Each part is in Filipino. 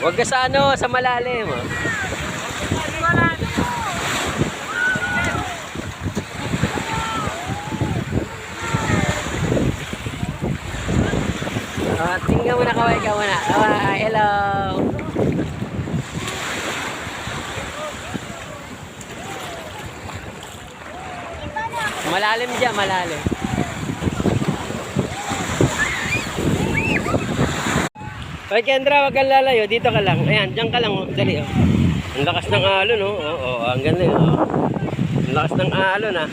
Huwag ka sa ano, sa malalim. Oh. Tingnan mo na, kaway ka muna. Kaway, hello. Malalim dyan, malalim. Hoy Kendra, wag kang lalayo. Dito ka lang. Ayan, dyan ka lang. Dali, oh. Ang lakas ng alon, oh. Oo, ang ganda, oh. Ang lakas ng alon, ah.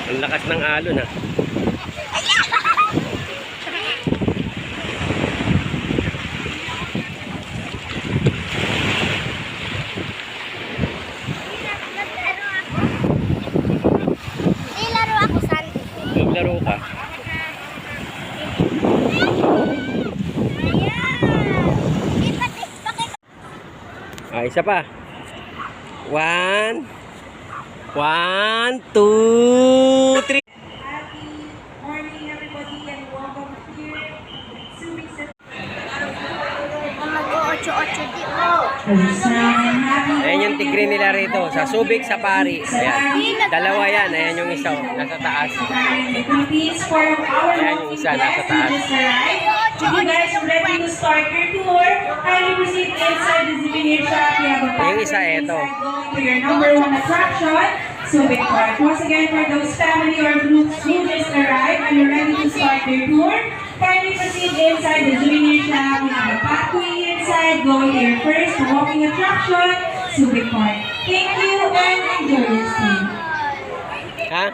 Ang lakas ng alon, ah. Laro ka. Isa pa. 1, 2, 3. Morning everybody and welcome here. Ayan yung tigre nila rito. Sa Subic Safari. Ayan. Dalawa yan. Ayan yung isa. Nasa taas. Ayan yung isa. Nasa taas. If you guys are ready to start your tour, kindly proceed inside the souvenir shop. We have a Yung isa, eto. going to your number 1 attraction, Subic Park. Once again, for those family or groups who just arrived and are ready to start their tour, kindly proceed inside the souvenir shop. We have a pathway inside going to your first walking attraction, Subic Park. Thank you and enjoy your stay. Ha?